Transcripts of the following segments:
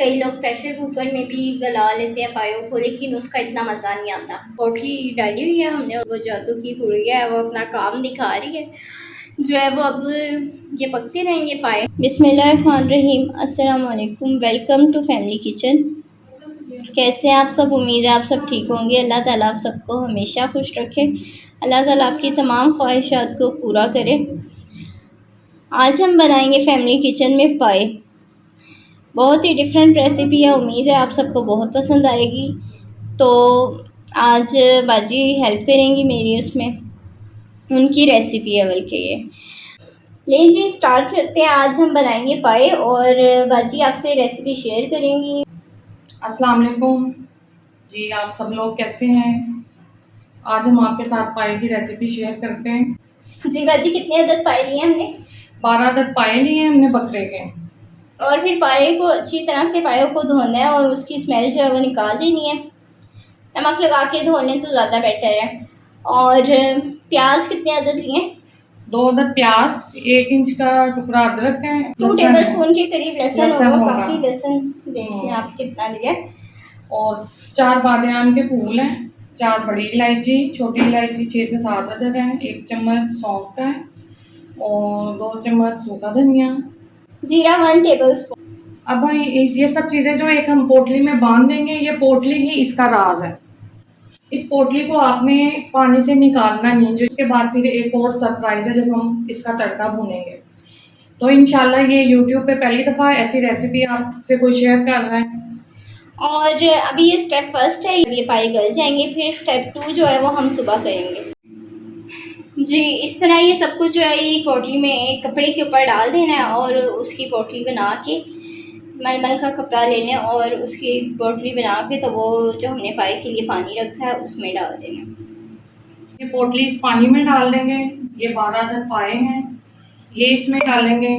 कई लोग pressure cooker में भी गला लेते हैं पायों को, लेकिन उसका इतना मज़ा नहीं आता। पोटली डाली हुई है हमने, वो जादू की गुड़िया है, वो अपना काम दिखा रही है जो है वो। अब ये पकते रहेंगे पाए। बिस्मिल्लाहिर्रहमानिर्रहीम, अस्सलाम वालेकुम, वेलकम टू फैमिली किचन। कैसे हैं आप सब? उम्मीद है आप सब ठीक होंगे। अल्लाह ताला आप सबको हमेशा खुश रखे, अल्लाह ताला आपकी तमाम ख्वाहिशात को पूरा करे। आज हम बनाएंगे फैमिली किचन में पाए। बहुत ही डिफरेंट रेसिपी है, उम्मीद है आप सबको बहुत पसंद आएगी। तो आज बाजी हेल्प करेंगी मेरी, उसमें उनकी रेसिपी है बल्कि ये। लीजिए स्टार्ट करते हैं। आज हम बनाएंगे पाए और बाजी आपसे रेसिपी शेयर करेंगी। अस्सलाम वालेकुम जी, आप सब लोग कैसे हैं? आज हम आपके साथ पाए की रेसिपी शेयर करते हैं। जी बाजी, कितने अदद पाए लिए हमने? 12 अदद पाए लिए हैं हमने बकरे के। और फिर पाए को अच्छी तरह से पायों को धोना है और उसकी स्मेल जो है वो निकाल देनी है। नमक लगा के धो लें तो ज़्यादा बेटर है। और प्याज कितने अदद लिए? 2 अदद प्याज, 1 इंच का टुकड़ा अदरक है, 2 टेबल स्पून के करीब लहसुन होगा। काफ़ी लहसुन देखिए आप कितना लिया। और 4 बादियान के फूल हैं, 4 बड़ी इलायची, छोटी इलायची 6 से 7 अदद हैं, 1 चम्मच सौंफ का है और 2 चम्मच सूखा धनिया, ज़ीरा 1 टेबल स्पून। अब हम ये सब चीज़ें जो एक हम पोटली में बांध देंगे। ये पोटली ही इसका राज है। इस पोटली को आपने पानी से निकालना नहीं, जो इसके बाद फिर एक और सरप्राइज है जब हम इसका तड़का भूनेंगे। तो इंशाल्लाह ये यूट्यूब पे पहली दफ़ा ऐसी रेसिपी आपसे कोई शेयर कर रहा है। और अभी ये स्टेप फर्स्ट है, ये पाए गल जाएंगे। फिर स्टेप 2 जो है वो हम सुबह करेंगे। जी इस तरह ये सब कुछ जो है ये पोटली में एक कपड़े के ऊपर डाल देना है और उसकी पोटली बना के मलमल का कपड़ा ले लें और उसकी पोटली बना के तो वो जो हमने पाए के लिए पानी रखा है उसमें डाल देना। ये पोटली इस पानी में डाल देंगे। ये 12 अदद पाए हैं, ये इसमें डालेंगे।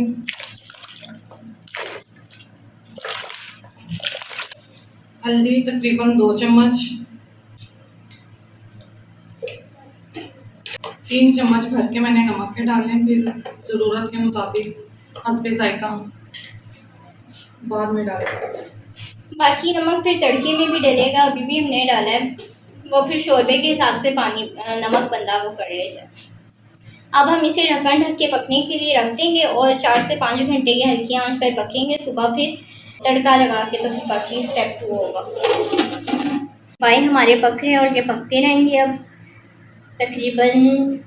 हल्दी तकरीबन 2 चम्मच, 3 चम्मच भर के मैंने नमक के डालने, फिर ज़रूरत के मुताबिक हस्बे जायका बाद में डालें। बाकी नमक फिर तड़के में भी डलेगा, अभी भी हमने डाला है। वो फिर शोरबे के हिसाब से पानी नमक बंदा वो कर लेता है। अब हम इसे ढक्कन ढक के पकने के लिए रख देंगे और 4 से 5 घंटे की हल्की आंच पर पकेंगे। सुबह फिर तड़का लगा के तो फिर बाकी स्टेप 2 होगा। पाए हमारे पक रहे हैं और ये पकते रहेंगे। अब तकरीबन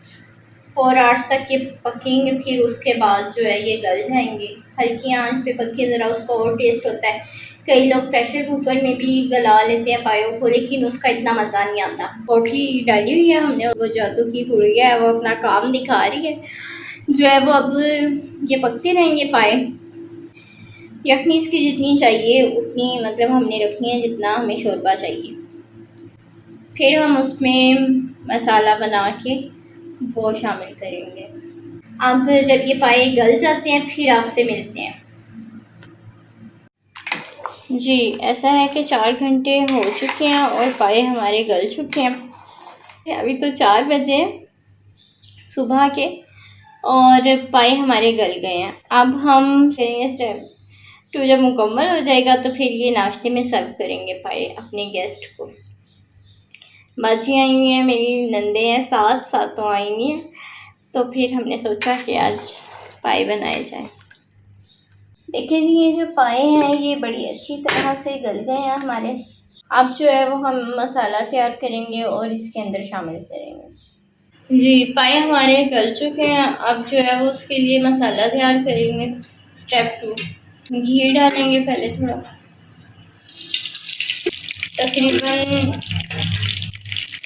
4 आवर्स तक ये पकेंगे, फिर उसके बाद जो है ये गल जाएंगे। हल्की आंच पे पके ज़रा उसका और टेस्ट होता है। कई लोग प्रेशर कुकर में भी गला लेते हैं पायों को, लेकिन उसका इतना मज़ा नहीं आता। पोटली डाली हुई है हमने, वो जादू की गुड़िया है, वो अपना काम दिखा रही है जो है वो। अब ये पकते रहेंगे पाए। यखनी इसकी जितनी चाहिए उतनी मतलब हमने रखनी है जितना हमें शोरबा चाहिए। फिर हम उसमें मसाला बना के वो शामिल करेंगे। अब जब ये पाए गल जाते हैं फिर आपसे मिलते हैं। जी ऐसा है कि 4 घंटे हो चुके हैं और पाए हमारे गल चुके हैं। अभी तो 4 बजे सुबह के और पाए हमारे गल गए हैं। अब हम स्टेप 2 जब मुकम्मल हो जाएगा तो फिर ये नाश्ते में सर्व करेंगे पाए अपने गेस्ट को। बाजी आई हुई हैं, मेरी नंदे हैं, सातों आई हुई हैं, तो फिर हमने सोचा कि आज पाए बनाए जाए। देखिए जी ये जो पाए हैं ये बड़ी अच्छी तरह से गल गए हैं हमारे। अब जो है वो हम मसाला तैयार करेंगे और इसके अंदर शामिल करेंगे। जी पाए हमारे गल चुके हैं। अब जो है वो उसके लिए मसाला तैयार करेंगे। स्टेप 2 घी डालेंगे पहले थोड़ा, तकरीबन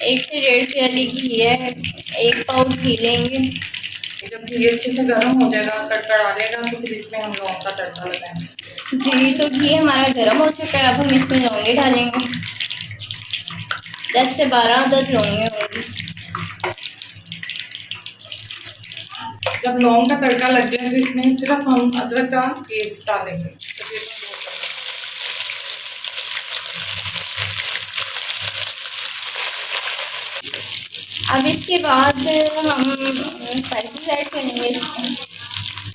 1 से 1.5 प्याली घी है। 1 पाव घी लेंगे। जब घी अच्छे से गर्म हो जाएगा, कड़कड़ाएगा, तो फिर इसमें हम लौंग का तड़का लगाएंगे। जी तो घी हमारा गर्म हो चुका है। अब हम इसमें लौंगे डालेंगे। 10 से 12 अदद लौंगे होंगे। जब लौंग का तड़का लग जाए तो इसमें सिर्फ हम अदरक का पेस्ट डालेंगे। अब इसके बाद हम स्पाइसेस ऐड करेंगे।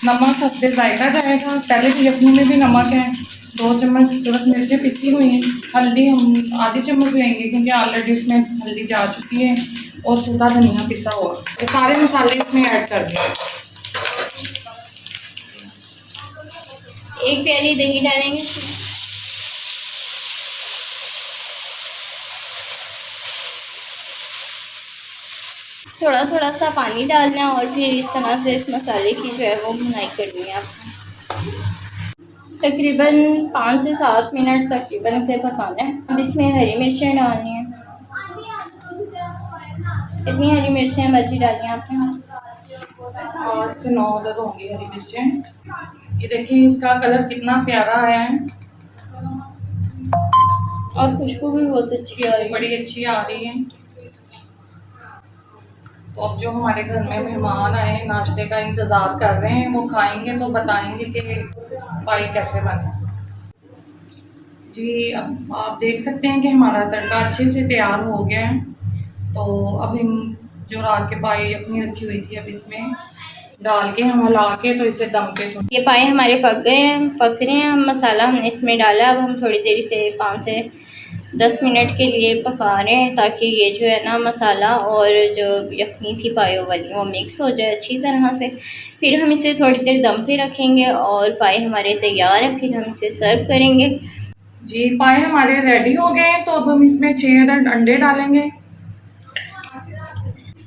नमक हस्बे जायका जाएगा। पहले भी यखनी में भी नमक है, 2 चम्मच सूरत मिर्चें पिसी हुई हैं। हल्दी हम आधी चम्मच लेंगे क्योंकि ऑलरेडी इसमें हल्दी जा चुकी है, और सूखा धनिया पिसा हुआ। ये सारे मसाले इसमें ऐड कर दें। 1 प्याली दही डालेंगे। थोड़ा थोड़ा सा पानी डालना है और फिर इस तरह से इस मसाले की जो है वो भुनाई करनी है आपको। तकरीबन 5 से 7 मिनट तकरीबन इसे पकाना है। अब इसमें हरी मिर्चें डालनी है। कितनी हरी मिर्चें बची डाली हैं आपने? 8 से 9 अदद होंगी हरी मिर्चें। ये देखिए इसका कलर कितना प्यारा आया है और खुशबू भी बहुत अच्छी आ रही है। बड़ी अच्छी आ रही है। तो अब जो हमारे घर में मेहमान आए नाश्ते का इंतज़ार कर रहे हैं, वो खाएंगे तो बताएंगे कि पाई कैसे बने। जी अब आप देख सकते हैं कि हमारा तड़का अच्छे से तैयार हो गया है। तो अब हम जो रात के पाई अपनी रखी हुई थी अब इसमें डाल के हम हिला के तो इसे दम पे ये पाए हमारे पक गए हैं, पक रहे हैं। हम मसाला हमने इसमें डाला। अब हम थोड़ी देर से 5 से 10 मिनट के लिए पका रहे हैं ताकि ये जो है ना मसाला और जो यखनी थी पायों वाली वो मिक्स हो जाए अच्छी तरह से। फिर हम इसे थोड़ी देर दम पे रखेंगे और पाए हमारे तैयार हैं। फिर हम इसे सर्व करेंगे। जी पाए हमारे रेडी हो गए हैं। तो अब हम इसमें 6 अदद अंडे डालेंगे।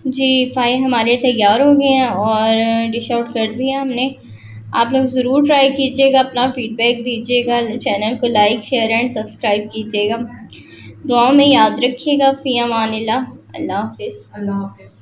जी पाए हमारे तैयार हो गए हैं और डिश आउट कर दिया हमने। आप लोग ज़रूर ट्राई कीजिएगा, अपना फ़ीडबैक दीजिएगा, चैनल को लाइक शेयर एंड सब्सक्राइब कीजिएगा। दुआओं में याद रखिएगा। फ़ी अमानिल्लाह। अल्लाह हाफ़िज़। अल्लाह हाफ़िज़।